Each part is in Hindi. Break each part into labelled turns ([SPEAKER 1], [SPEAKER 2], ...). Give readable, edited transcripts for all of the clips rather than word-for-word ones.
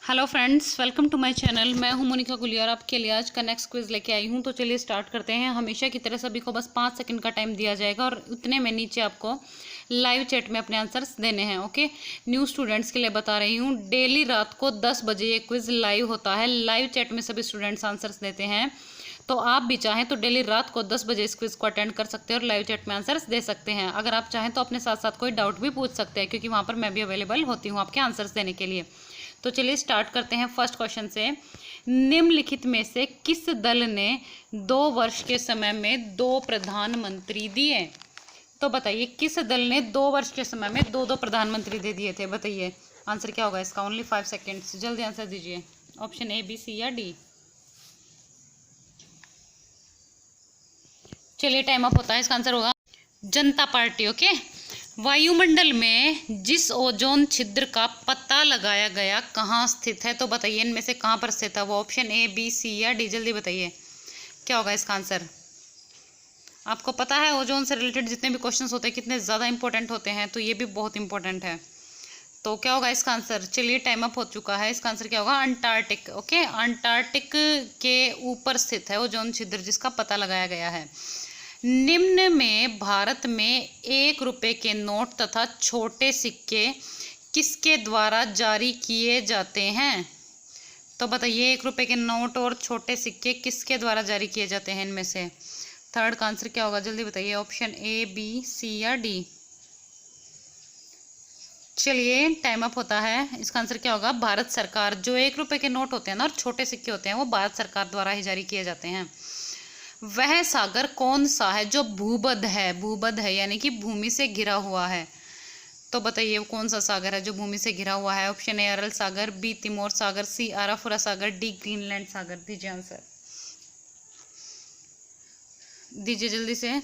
[SPEAKER 1] Hello friends, welcome to my channel. मैं हूं मोनिका गुलिया और आपके लिए आज का नेक्स्ट क्विज लेके आई हूं। तो चलिए स्टार्ट करते हैं। हमेशा की तरह सभी को बस 5 सेकंड का टाइम दिया जाएगा और उतने में नीचे आपको लाइव चैट में अपने आंसर्स देने हैं। ओके, न्यू स्टूडेंट्स के लिए बता रही हूँ, डेली रात को 10 बजे ये क्विज लाइव होता है। लाइव चैट में सभी स्टूडेंट्स आंसर्स देते हैं, तो आप भी चाहें तो डेली रात को 10 बजे इस क्विज को अटेंड कर सकते हैं और लाइव चैट में आंसर्स दे सकते हैं। अगर आप चाहें तो अपने साथ साथ कोई डाउट भी पूछ सकते हैं, क्योंकि वहाँ पर मैं भी अवेलेबल होती हूँ आपके आंसर्स देने के लिए। तो चलिए स्टार्ट करते हैं फर्स्ट क्वेश्चन से। निम्नलिखित में से किस दल ने 2 वर्ष के समय में 2 प्रधानमंत्री दिए? तो बताइए किस दल ने 2 वर्ष के समय में 2 प्रधानमंत्री दे दिए थे? बताइए आंसर क्या होगा इसका। ओनली 5 सेकेंड्स, जल्दी आंसर दीजिए। ऑप्शन ए, बी, सी या डी। चलिए टाइम अप होता है। इसका आंसर होगा जनता पार्टी। ओके, वायुमंडल में जिस ओजोन छिद्र का पता लगाया गया कहाँ स्थित है? तो बताइए इनमें से कहाँ पर स्थित है वो। ऑप्शन ए, बी, सी या डी, जल्दी बताइए क्या होगा इसका आंसर। आपको पता है ओजोन से रिलेटेड जितने भी क्वेश्चंस होते हैं कितने ज़्यादा इंपॉर्टेंट होते हैं, तो ये भी बहुत इंपॉर्टेंट है। तो क्या होगा इसका आंसर? चलिए टाइम अप हो चुका है। इसका आंसर क्या होगा? अंटार्कटिक। ओके, अंटार्कटिक के ऊपर स्थित है ओजोन छिद्र जिसका पता लगाया गया है। निम्न में भारत में 1 रुपये के नोट तथा छोटे सिक्के किसके द्वारा जारी किए जाते हैं? तो बताइए 1 रुपये के नोट और छोटे सिक्के किसके द्वारा जारी किए जाते हैं इनमें से? थर्ड का आंसर क्या होगा, जल्दी बताइए। ऑप्शन ए, बी, सी या डी। चलिए टाइम अप होता है। इसका आंसर क्या होगा? भारत सरकार। जो 1 रुपये के नोट होते हैं ना और छोटे सिक्के होते हैं वो भारत सरकार द्वारा ही जारी किए जाते हैं। वह सागर कौन सा है जो भूबद्ध है? भूबद्ध है यानी कि भूमि से घिरा हुआ है। तो बताइए वो कौन सा सागर है जो भूमि से घिरा हुआ है? ऑप्शन ए, अरल सागर, बी, तिमोर सागर, सी, आराफुरा सागर, डी, ग्रीनलैंड सागर। दीजिए आंसर, दीजिए जल्दी से।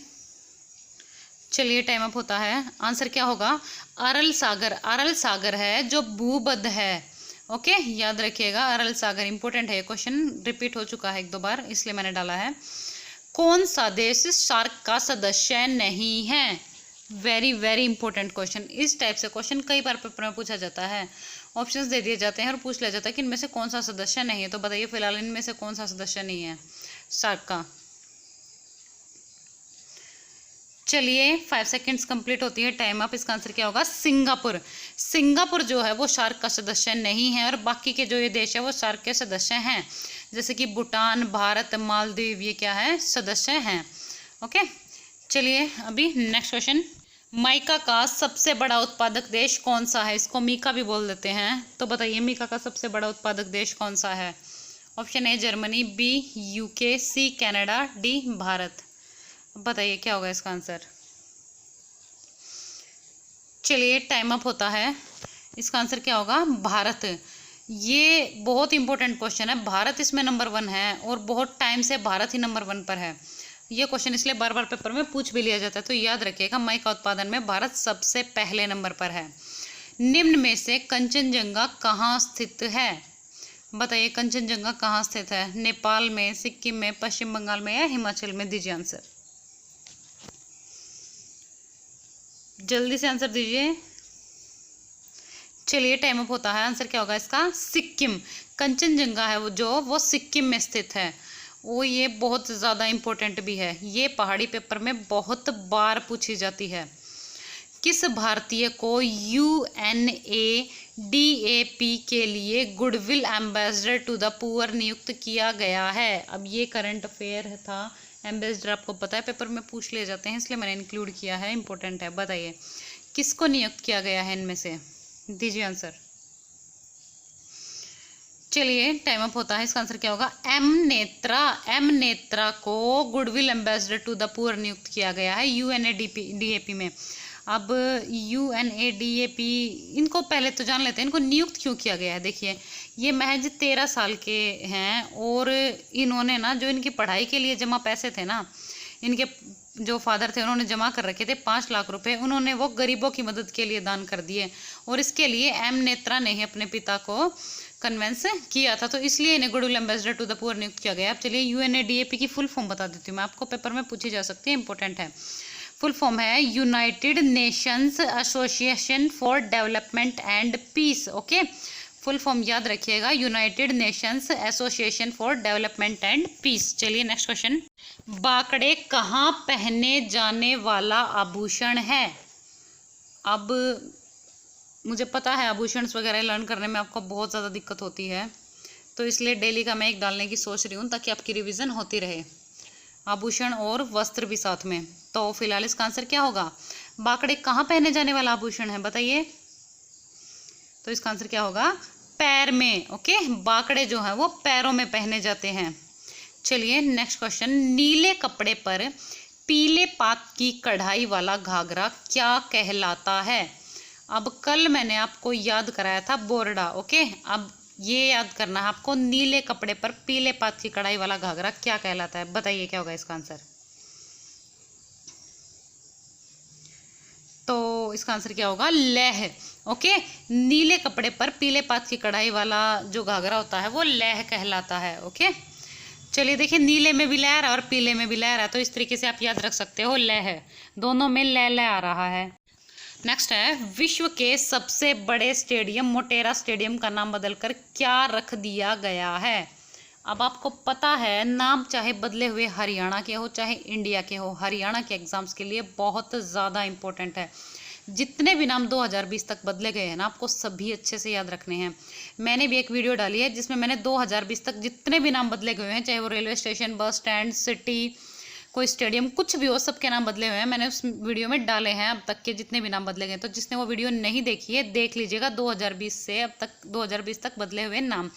[SPEAKER 1] चलिए टाइम अप होता है। आंसर क्या होगा? अरल सागर। अरल सागर है जो भूबद्ध है। ओके, याद रखिएगा अरल सागर। इंपॉर्टेंट है ये क्वेश्चन, रिपीट हो चुका है 1-2 बार इसलिए मैंने डाला है। कौन सा देश सार्क का सदस्य नहीं है? Very very important question. इस टाइप से क्वेश्चन कई बार पेपर में पूछा जाता है। ऑप्शंस दे दिए जाते हैं और पूछ लिया जाता है कि इनमें से कौन सा सदस्य नहीं है। तो बताइए फिलहाल इनमें से कौन सा सदस्य नहीं है सार्क का। चलिए 5 सेकेंड्स कंप्लीट होती है, टाइम अप। इसका आंसर क्या होगा? सिंगापुर। सिंगापुर जो है वो सार्क का सदस्य नहीं है और बाकी के जो ये देश है वो सार्क के सदस्य हैं, जैसे कि भूटान, भारत, मालदीव, ये क्या है? सदस्य हैं। ओके, चलिए अभी नेक्स्ट क्वेश्चन। मीका का सबसे बड़ा उत्पादक देश कौन सा है? इसको मीका भी बोल देते हैं। तो बताइए मीका का सबसे बड़ा उत्पादक देश कौन सा है? Option A, Germany, B, UK, C, Canada, D, Bharat. बताइए क्या होगा इसका आंसर। चलिए टाइम अप होता है। इसका आंसर क्या होगा? भारत। ये बहुत इंपॉर्टेंट क्वेश्चन है। भारत इसमें नंबर 1 है और बहुत टाइम से भारत ही नंबर 1 पर है। ये क्वेश्चन इसलिए बार बार पेपर में पूछ भी लिया जाता है, तो याद रखिएगा मई का उत्पादन में भारत सबसे पहले नंबर पर है। निम्न में से कंचनजंगा कहाँ स्थित है? बताइए कंचनजंगा कहाँ स्थित है? नेपाल में, सिक्किम में, पश्चिम बंगाल में या हिमाचल में? दीजिए आंसर, जल्दी से आंसर दीजिए। चलिए टाइम अप होता है। आंसर क्या होगा इसका? सिक्किम। कंचनजंगा है वो सिक्किम में स्थित है। वो ये बहुत ज़्यादा इम्पोर्टेंट भी है। ये पहाड़ी पेपर में बहुत बार पूछी जाती है। किस भारतीय को UNADAP के लिए goodwill ambassador to the poor नियुक्त किया गया है? अब ये करंट अफेयर था। एम्बेसडर आपको पता है पेपर में पूछ लिए जाते हैं, इसलिए मैंने इंक्लूड किया है, इंपॉर्टेंट है। बताइए किसको नियुक्त किया गया है इनमें से? दीजिए आंसर। चलिए टाइम अप होता है। इसका आंसर क्या होगा? एम नेत्रा को goodwill ambassador to the poor नियुक्त किया गया है UNADAP में। अब UNADAP इनको पहले तो जान लेते हैं इनको नियुक्त क्यों किया गया है। देखिए ये महज 13 साल के हैं और इन्होंने ना जो इनकी पढ़ाई के लिए जमा पैसे थे ना, इनके जो फादर थे उन्होंने जमा कर रखे थे 5 लाख रुपए, उन्होंने वो गरीबों की मदद के लिए दान कर दिए और इसके लिए एम नेत्रा ने ही अपने पिता को कन्वेंस किया था, तो इसलिए इन्हें goodwill ambassador to the poor नियुक्त किया गया। अब चलिए UNADAP की फुल फॉर्म बता देती हूँ मैं आपको, पेपर में पूछी जा सकती है, इंपॉर्टेंट है। फुल फॉर्म है United Nations Association for Development and Peace. Okay, full form याद रखिएगा, United Nations Association for Development and Peace. चलिए नेक्स्ट क्वेश्चन, बाकड़े कहाँ पहने जाने वाला आभूषण है? अब मुझे पता है आभूषण वगैरह लर्न करने में आपको बहुत ज़्यादा दिक्कत होती है, तो इसलिए डेली का मैं एक डालने की सोच रही हूँ ताकि आपकी रिवीजन होती रहे, आभूषण और वस्त्र भी साथ में। तो फिलहाल इसका आंसर क्या होगा? बाकड़े कहाँ पहने जाने वाला आभूषण है बताइए? तो इसका आंसर क्या होगा? पैर में। ओके, बाकड़े जो है वो पैरों में पहने जाते हैं। चलिए नेक्स्ट क्वेश्चन, नीले कपड़े पर पीले पात की कढ़ाई वाला घाघरा क्या कहलाता है? अब कल मैंने आपको याद कराया था बोरडा। ओके, अब ये याद करना है आपको, नीले कपड़े पर पीले पात की कढ़ाई वाला घाघरा क्या कहलाता है? बताइए क्या होगा इसका आंसर? तो इसका आंसर क्या होगा? लह। ओके, नीले कपड़े पर पीले पात की कढ़ाई वाला जो घाघरा होता है वो लह कहलाता है। ओके, चलिए देखिए, नीले में भी लहर और पीले में भी लहर है, तो इस तरीके से आप याद रख सकते हो, लह, दोनों में लह आ रहा है। नेक्स्ट है, विश्व के सबसे बड़े स्टेडियम मोटेरा स्टेडियम का नाम बदलकर क्या रख दिया गया है? अब आपको पता है, नाम चाहे बदले हुए हरियाणा के हो चाहे इंडिया के हो, हरियाणा के एग्जाम्स के लिए बहुत ज़्यादा इंपॉर्टेंट है। जितने भी नाम 2020 तक बदले गए हैं ना, आपको सभी अच्छे से याद रखने हैं। मैंने भी एक वीडियो डाली है जिसमें मैंने 2020 तक जितने भी नाम बदले गए हैं, चाहे वो railway station, bus stand, city, कोई स्टेडियम, कुछ भी हो, सबके नाम बदले हुए हैं। मैंने उस वीडियो में डाले हैं अब तक के जितने भी नाम बदले गए। तो जिसने वो वीडियो नहीं देखी है देख लीजिएगा, 2020 से अब तक 2020 तक बदले हुए नाम।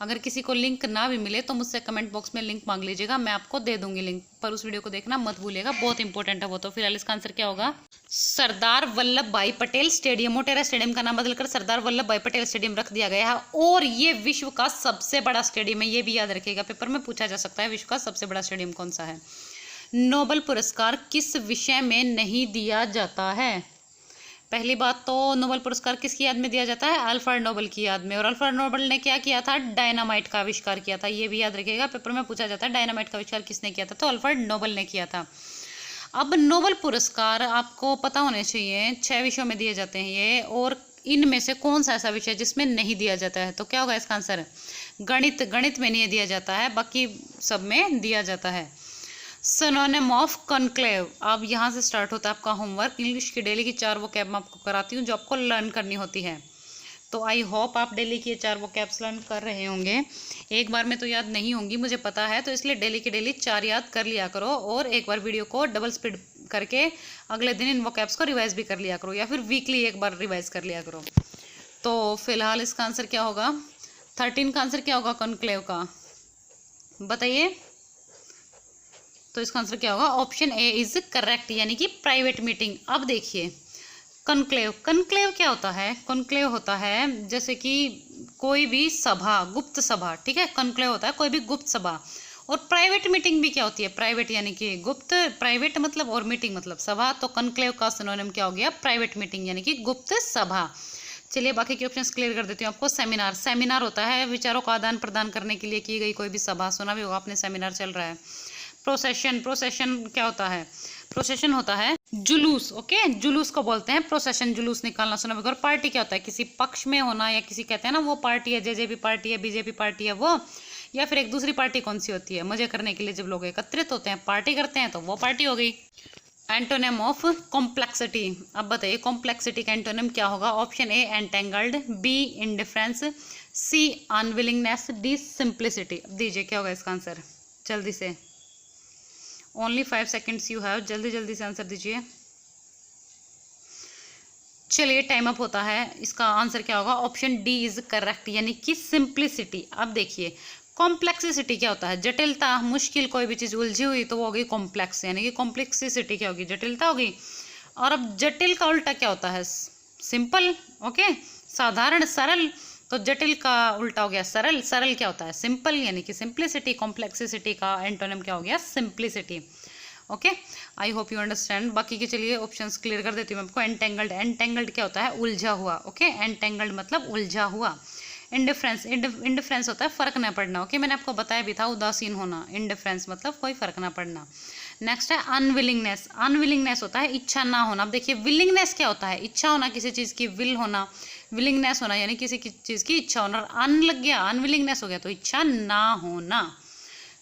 [SPEAKER 1] अगर किसी को लिंक ना भी मिले तो मुझसे कमेंट बॉक्स में लिंक मांग लीजिएगा, मैं आपको दे दूंगी लिंक, पर उस वीडियो को देखना मत भूलिएगा, बहुत इंपॉर्टेंट है वो। तो फिलहाल इसका आंसर क्या होगा? सरदार वल्लभ भाई पटेल स्टेडियम, मोटेरा स्टेडियम का नाम बदलकर सरदार वल्लभ भाई पटेल स्टेडियम रख दिया गया है, और ये विश्व का सबसे बड़ा स्टेडियम है। ये भी याद रखिएगा, पेपर में पूछा जा सकता है, विश्व का सबसे बड़ा स्टेडियम कौन सा है? नोबेल पुरस्कार किस विषय में नहीं दिया जाता है? पहली बात तो नोबेल पुरस्कार किसकी याद में दिया जाता है? अल्फ्रेड नोबेल की याद में, और अल्फ्रेड नोबेल ने क्या किया था? डायनामाइट का आविष्कार किया था। ये भी याद रखिएगा, पेपर में पूछा जाता है डायनामाइट का आविष्कार किसने किया था? तो अल्फ्रेड नोबेल ने किया था। अब नोबेल पुरस्कार आपको पता होने चाहिए, 6 विषयों में दिए जाते हैं ये, और इनमें से कौन सा ऐसा विषय जिसमें नहीं दिया जाता है? तो क्या होगा इसका आंसर? गणित। गणित में नहीं दिया जाता है, बाकी सब में दिया जाता है। सिनोनिम ऑफ कॉन्क्लेव, अब यहाँ से स्टार्ट होता है आपका होमवर्क। इंग्लिश की डेली की 4 वोकैब मैं आपको कराती हूँ जो आपको लर्न करनी होती है। तो आई होप आप डेली की 4 वोकैब्स लर्न कर रहे होंगे। एक बार में तो याद नहीं होंगी मुझे पता है, तो इसलिए डेली की डेली 4 याद कर लिया करो, और एक बार वीडियो को डबल स्पीड करके अगले दिन इन वोकैब्स को रिवाइज भी कर लिया करो, या फिर वीकली एक बार रिवाइज कर लिया करो। तो फिलहाल इसका आंसर क्या होगा? 13 का आंसर क्या होगा कॉन्क्लेव का? बताइए। तो इसका आंसर क्या होगा? ऑप्शन ए इज करेक्ट, यानी कि प्राइवेट मीटिंग। अब देखिए, कॉन्क्लेव, कॉन्क्लेव क्या होता है? कॉन्क्लेव होता है जैसे कि कोई भी सभा, गुप्त सभा, ठीक है, कॉन्क्लेव होता है कोई भी गुप्त सभा। और प्राइवेट मीटिंग भी क्या होती है? प्राइवेट यानी कि गुप्त, प्राइवेट मतलब, और मीटिंग मतलब सभा, तो कॉन्क्लेव का सिनोनिम क्या हो गया? प्राइवेट मीटिंग यानी कि गुप्त सभा। चलिए बाकी के ऑप्शंस क्लियर कर देती हूँ आपको। सेमिनार, सेमिनार होता है विचारों का आदान प्रदान करने के लिए की गई कोई भी सभा, सुना भी होगा आपने, सेमिनार चल रहा है। प्रोसेशन, प्रोसेशन क्या होता है? प्रोसेशन होता है जुलूस। ओके, जुलूस को बोलते हैं प्रोसेशन, जुलूस निकालना, सुना भी। और पार्टी क्या होता है? किसी पक्ष में होना, या किसी कहते हैं ना वो पार्टी है, जेजेपी पार्टी है, बीजेपी पार्टी है वो, या फिर एक दूसरी पार्टी कौन सी होती है? मजे करने के लिए जब लोग एकत्रित होते हैं, पार्टी करते हैं, तो वो पार्टी हो गई। एंटोनिम ऑफ कॉम्प्लेक्सिटी, अब बताइए कॉम्प्लेक्सिटी का एंटोनिम क्या होगा? Option A entangled, B indifference, C unwillingness, D simplicity. दीजिए क्या होगा इसका आंसर जल्दी से? ओनली 5 सेकेंड्स यू हैव, जल्दी जल्दी से आंसर दीजिए। चलिए टाइम अप होता है। इसका आंसर क्या होगा? ऑप्शन डी इज करेक्ट, यानी कि सिंप्लिसिटी। अब देखिए कॉम्प्लेक्सिसिटी क्या होता है? जटिलता, मुश्किल, कोई भी चीज़ उलझी हुई तो वो होगी कॉम्प्लेक्स, यानी कि कॉम्प्लेक्सिसिटी क्या होगी? जटिलता होगी। और अब जटिल का उल्टा क्या होता है? सिंपल। ओके, साधारण, सरल, तो जटिल का उल्टा हो गया सरल। सरल क्या होता है? सिंपल, यानी कि सिंप्लिसिटी। कॉम्प्लेक्सिसिटी का एंटोनिम क्या हो गया? Simplicity. Okay, I hope you understand. बाकी के चलिए ऑप्शंस क्लियर कर देती हूँ मैं आपको। एंटेंगल्ड, एंटेंगल्ड क्या होता है? उलझा हुआ। ओके, एंटेंगल्ड मतलब उलझा हुआ। इंडिफरेंस, इंडिफरेंस होता है फर्क न पड़ना। ओके, मैंने आपको बताया भी था, उदासीन होना। इंडिफरेंस मतलब कोई फर्क ना पड़ना। नेक्स्ट है अनविलिंगनेस, अनविलिंगनेस होता है इच्छा ना होना। अब देखिए विलिंगनेस क्या होता है? इच्छा होना किसी चीज़ की, विल होना, विलिंगनेस होना यानी किसी चीज़ की इच्छा होना, अन लग गया अनविलिंगनेस हो गया तो इच्छा ना होना।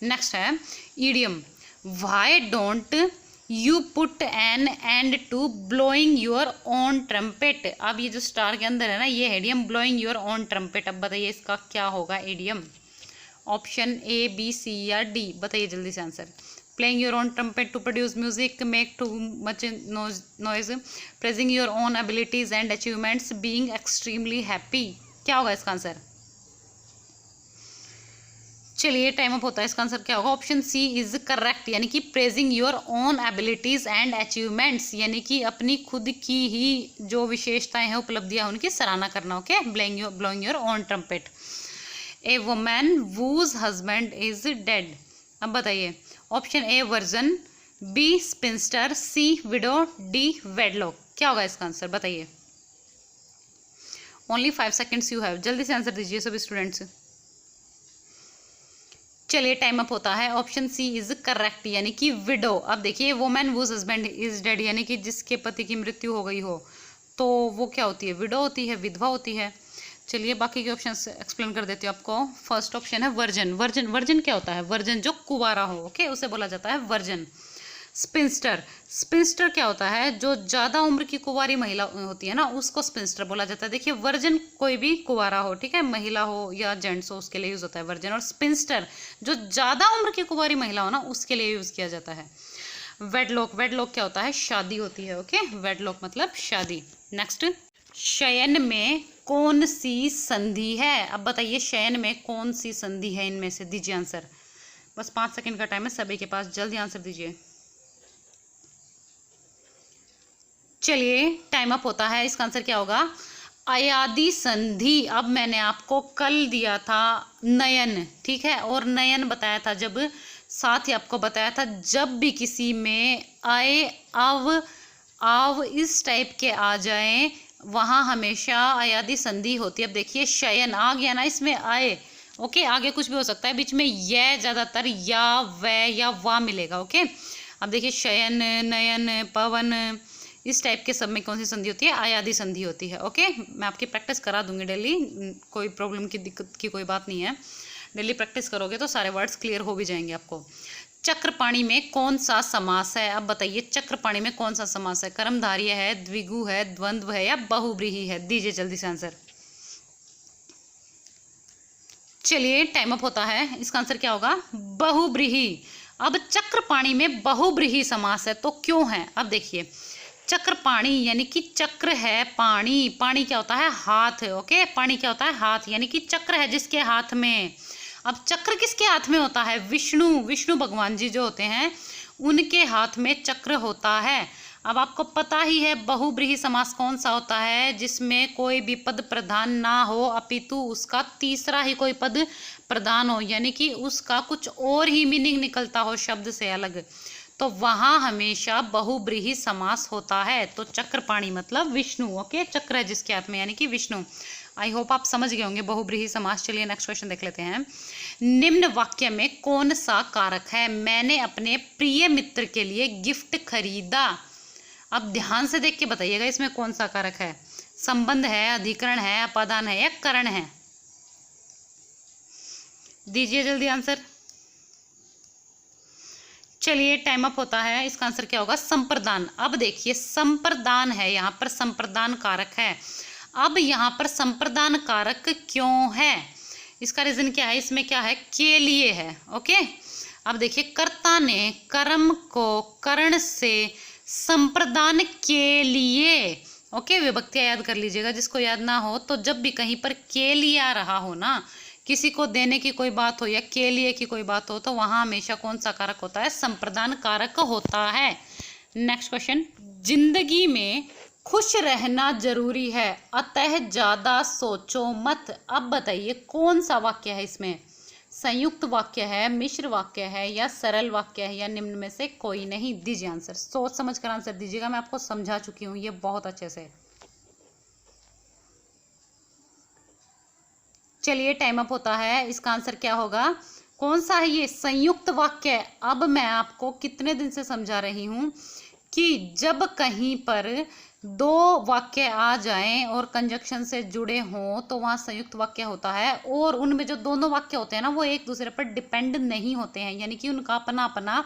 [SPEAKER 1] नेक्स्ट है idiom, why don't you put an end to blowing your own trumpet. अब ये जो स्टार के अंदर है ना ये idiom blowing your own trumpet. अब बताइए इसका क्या होगा idiom. Option A B C या डी, बताइए जल्दी से answer. Playing your own trumpet to produce music, make too much noise, praising your own abilities and achievements, being extremely happy. क्या होगा इसका आंसर। चलिए टाइम अप होता है। इसका आंसर क्या होगा। ऑप्शन सी इज करेक्ट, यानी कि praising your own abilities and achievements, यानी कि अपनी खुद की ही जो विशेषताएं हैं उपलब्धियां उनकी सराहना करना। Okay, blowing your own trumpet. A woman whose husband is dead. अब बताइए option A virgin, B spinster, C widow, D wedlock. क्या होगा इसका आंसर बताइए। ओनली 5 सेकेंड्स यू हैव, जल्दी से आंसर दीजिए सभी स्टूडेंट्स। चलिए टाइम अप होता है। ऑप्शन सी इज करेक्ट, यानी कि विडो। अब देखिए women whose husband is dead, यानी कि जिसके पति की मृत्यु हो गई हो तो वो क्या होती है, विडो होती है, विधवा होती है। चलिए बाकी के ऑप्शन एक्सप्लेन कर देती हूँ आपको। फर्स्ट ऑप्शन है वर्जन। वर्जन वर्जन क्या होता है, वर्जन जो कुंवारा हो, ओके, उसे बोला जाता है वर्जन। स्पिंस्टर, स्पिंस्टर क्या होता है, जो ज़्यादा उम्र की कुंवारी महिला होती है ना उसको स्पिंस्टर बोला जाता है। देखिए वर्जन कोई भी कुंवारा हो, ठीक है, महिला हो या जेंट्स हो उसके लिए यूज़ होता है वर्जन, और स्पिंस्टर जो ज़्यादा उम्र की कुंवारी महिला हो ना उसके लिए यूज़ किया जाता है। वेडलॉक, वेडलॉक क्या होता है, शादी होती है। ओके, वेडलॉक मतलब शादी। नेक्स्ट, शयन में कौन सी संधि है। अब बताइए शयन में कौन सी संधि है इनमें से, दीजिए आंसर। बस 5 सेकंड का टाइम है सभी के पास, जल्दी आंसर दीजिए। चलिए टाइम अप होता है। इसका आंसर क्या होगा, अयादि संधि। अब मैंने आपको कल दिया था नयन, ठीक है, और नयन बताया था जब, साथ ही आपको बताया था जब भी किसी में आए आव इस टाइप के आ जाएं वहाँ हमेशा अयादि संधि होती है। अब देखिए शयन आ गया ना इसमें आए, ओके, आगे कुछ भी हो सकता है, बीच में ये ज़्यादातर या व या वा मिलेगा। ओके, अब देखिए शयन, नयन, पवन, इस टाइप के सब में कौन सी संधि होती है, अयादि संधि होती है। ओके, मैं आपकी प्रैक्टिस करा दूंगी डेली, कोई प्रॉब्लम की दिक्कत की कोई बात नहीं है, डेली प्रैक्टिस करोगे तो सारे वर्ड्स क्लियर हो भी जाएंगे आपको। चक्रपाणी में कौन सा समास है। अब बताइए चक्रपाणी में कौन सा समास है, कर्मधारय है, द्विगु है, द्वंद्व है या बहुब्रीहि है, दीजिए जल्दी से आंसर। चलिए टाइम अप होता है। इसका आंसर क्या होगा, बहुब्रीहि। अब चक्रपाणी में बहुब्रीहि समास है तो क्यों है। अब देखिए चक्रपाणी यानी कि चक्र है पाणी, पाणी क्या होता है, हाथ। ओके, पाणी क्या होता है, हाथ, यानी कि चक्र है जिसके हाथ में। अब चक्र किसके हाथ में होता है, विष्णु, विष्णु भगवान जी जो होते हैं उनके हाथ में चक्र होता है। अब आपको पता ही है बहुब्रीहि समास कौन सा होता है, जिसमें कोई भी पद प्रधान ना हो अपितु उसका तीसरा ही कोई पद प्रधान हो, यानी कि उसका कुछ और ही मीनिंग निकलता हो शब्द से अलग, तो वहाँ हमेशा बहुब्रीहि समास होता है। तो चक्रपाणी मतलब विष्णु। ओके, चक्र है जिसके हाथ में यानी कि विष्णु। आई होप आप समझ गए होंगे बहुब्रीहि समास। चलिए नेक्स्ट क्वेश्चन देख लेते हैं। निम्न वाक्य में कौन सा कारक है, मैंने अपने प्रिय मित्र के लिए गिफ्ट खरीदा। अब ध्यान से देख के बताइएगा इसमें कौन सा कारक है, संबंध है, अधिकरण है, अपादान है या करण है, दीजिए जल्दी आंसर। चलिए टाइम अप होता है। इसका आंसर क्या होगा, संप्रदान। अब देखिए संप्रदान है, यहाँ पर संप्रदान कारक है। अब यहाँ पर संप्रदान कारक क्यों है, इसका रीजन क्या है, इसमें क्या है, के लिए है। ओके, अब देखिए कर्ता ने कर्म को करण से संप्रदान के लिए, ओके, विभक्तियां याद कर लीजिएगा, जिसको याद ना हो तो जब भी कहीं पर के लिए आ रहा हो ना, किसी को देने की कोई बात हो या के लिए की कोई बात हो, तो वहाँ हमेशा कौन सा कारक होता है, संप्रदान कारक होता है। नेक्स्ट क्वेश्चन, जिंदगी में खुश रहना जरूरी है अतः ज़्यादा सोचो मत। अब बताइए कौन सा वाक्य है इसमें, संयुक्त वाक्य है, मिश्र वाक्य है या सरल वाक्य है या निम्न में से कोई नहीं, दीजिए आंसर। सोच समझ कर आंसर दीजिएगा, मैं आपको समझा चुकी हूँ ये बहुत अच्छे से। चलिए टाइम अप होता है। इसका आंसर क्या होगा, कौन सा है ये, संयुक्त वाक्य। अब मैं आपको कितने दिन से समझा रही हूँ कि जब कहीं पर दो वाक्य आ जाएं और कंजक्शन से जुड़े हों तो वहाँ संयुक्त वाक्य होता है, और उनमें जो दोनों वाक्य होते हैं ना वो एक दूसरे पर डिपेंड नहीं होते हैं, यानी कि उनका अपना अपना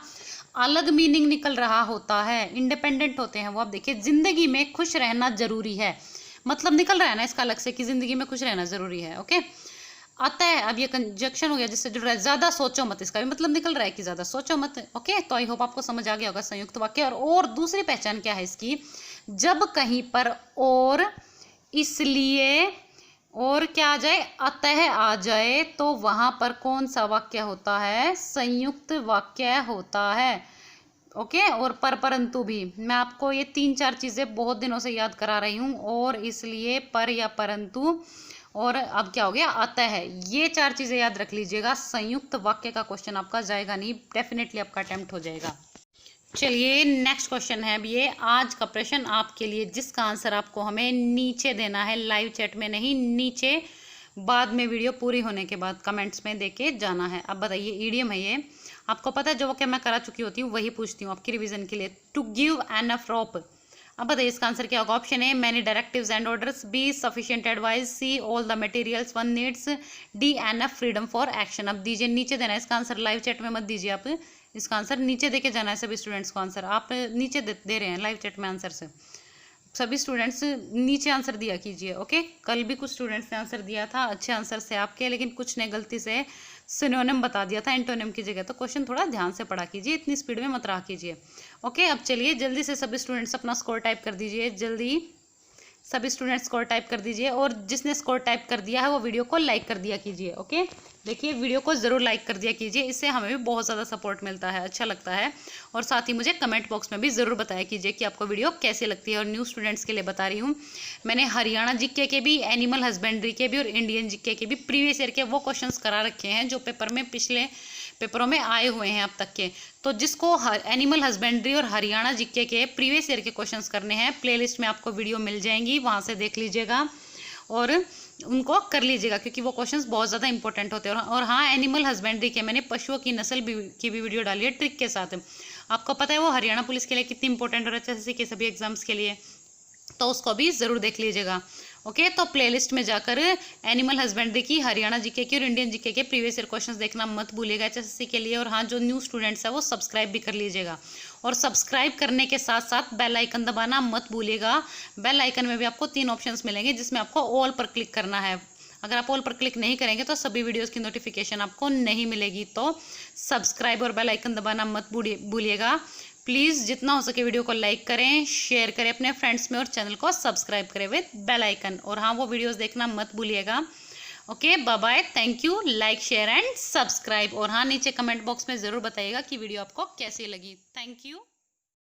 [SPEAKER 1] अलग मीनिंग निकल रहा होता है, इंडिपेंडेंट होते हैं वो। अब देखिए, जिंदगी में खुश रहना जरूरी है, मतलब निकल रहा है ना इसका अलग से कि जिंदगी में खुश रहना जरूरी है। ओके, आता है अब ये कंजक्शन हो गया जिससे जुड़ रहा है, ज्यादा सोचो मत, इसका भी मतलब निकल रहा है कि ज्यादा सोचो मत। ओके, तो आई होप आपको समझ आ गया होगा संयुक्त वाक्य। और दूसरी पहचान क्या है इसकी, जब कहीं पर और, इसलिए और क्या आ जाए, अतः आ जाए, तो वहां पर कौन सा वाक्य होता है, संयुक्त वाक्य होता है। ओके, और पर, परंतु भी मैं आपको ये 3-4 चीजें बहुत दिनों से याद करा रही हूँ, और इसलिए, पर या परंतु, और अब क्या हो गया, अतः है। ये 4 चीजें याद रख लीजिएगा, संयुक्त वाक्य का क्वेश्चन आपका जाएगा नहीं, डेफिनेटली आपका अटेम्प्ट हो जाएगा। चलिए नेक्स्ट क्वेश्चन है अब ये आज का प्रश्न आपके लिए, जिसका आंसर आपको हमें नीचे देना है, लाइव चैट में नहीं, नीचे बाद में वीडियो पूरी होने के बाद कमेंट्स में देके जाना है। अब बताइए, ईडियम है ये, आपको पता है, जो वो क्या मैं करा चुकी होती हूँ वही पूछती हूँ आपकी रिवीजन के लिए। टू गिव एनफ रोप, अब बताइए इसका आंसर क्या होगा। Option A many directives and orders, B sufficient advice, C all the materials one needs, D enough freedom for action. अब दीजिए, नीचे देना है इसका आंसर, लाइव चैट में मत दीजिए आप, इसका आंसर नीचे देके जाना है सभी स्टूडेंट्स को। आंसर आप नीचे दे रहे हैं लाइव चैट में आंसर से, सभी स्टूडेंट्स नीचे आंसर दिया कीजिए। ओके, कल भी कुछ स्टूडेंट्स ने आंसर दिया था, अच्छे आंसर से आपके, लेकिन कुछ ने गलती से सिनोनिम बता दिया था एंटोनिम की जगह, तो क्वेश्चन थोड़ा ध्यान से पढ़ा कीजिए, इतनी स्पीड में मत रहा कीजिए। ओके, अब चलिए जल्दी से सभी स्टूडेंट्स अपना स्कोर टाइप कर दीजिए, जल्दी सभी स्टूडेंट्स स्कोर टाइप कर दीजिए, और जिसने स्कोर टाइप कर दिया है वो वीडियो को लाइक कर दिया कीजिए। ओके, देखिए वीडियो को ज़रूर लाइक कर दिया कीजिए, इससे हमें भी बहुत ज़्यादा सपोर्ट मिलता है, अच्छा लगता है। और साथ ही मुझे कमेंट बॉक्स में भी ज़रूर बताया कीजिए कि आपको वीडियो कैसी लगती है। और न्यू स्टूडेंट्स के लिए बता रही हूँ, मैंने हरियाणा जीके के भी, एनिमल हस्बेंड्री के भी और इंडियन जीके के भी प्रीवियस ईयर के वो क्वेश्चंस करा रखे हैं जो पेपर में, पिछले पेपरों में आए हुए हैं अब तक के। तो जिसको एनिमल हस्बेंड्री और हरियाणा जीके के प्रीवियस ईयर के क्वेश्चंस करने हैं, प्लेलिस्ट में आपको वीडियो मिल जाएंगी, वहाँ से देख लीजिएगा और उनको कर लीजिएगा, क्योंकि वो क्वेश्चंस बहुत ज़्यादा इंपॉर्टेंट होते हैं। और हाँ, एनिमल हस्बेंड्री के मैंने पशुओं की नस्ल की भी वीडियो डाली है ट्रिक के साथ, आपको पता है वो हरियाणा पुलिस के लिए कितनी इंपॉर्टेंट और एचएससी के सभी एग्जाम्स के लिए, तो उसको भी ज़रूर देख लीजिएगा। ओके, तो प्लेलिस्ट में जाकर एनिमल हस्बेंड्री की, हरियाणा जीके की और इंडियन जीके के प्रीवियस ईयर क्वेश्चंस देखना मत भूलिएगा एचएससी के लिए। और हाँ, जो न्यू स्टूडेंट्स है वो सब्सक्राइब भी कर लीजिएगा, और सब्सक्राइब करने के साथ साथ बेल आइकन दबाना मत भूलिएगा। बेल आइकन में भी आपको 3 ऑप्शंस मिलेंगे, जिसमें आपको ऑल पर क्लिक करना है। अगर आप ऑल पर क्लिक नहीं करेंगे तो सभी वीडियोस की नोटिफिकेशन आपको नहीं मिलेगी, तो सब्सक्राइब और बेल आइकन दबाना मत भूलिएगा। प्लीज़ जितना हो सके वीडियो को लाइक करें, शेयर करें अपने फ्रेंड्स में, और चैनल को सब्सक्राइब करें विद बेल आइकन। और हाँ, वो वीडियोस देखना मत भूलिएगा। Okay, bye bye, thank you, like share and subscribe. और हाँ, नीचे कमेंट बॉक्स में ज़रूर बताइएगा कि वीडियो आपको कैसी लगी। Thank you.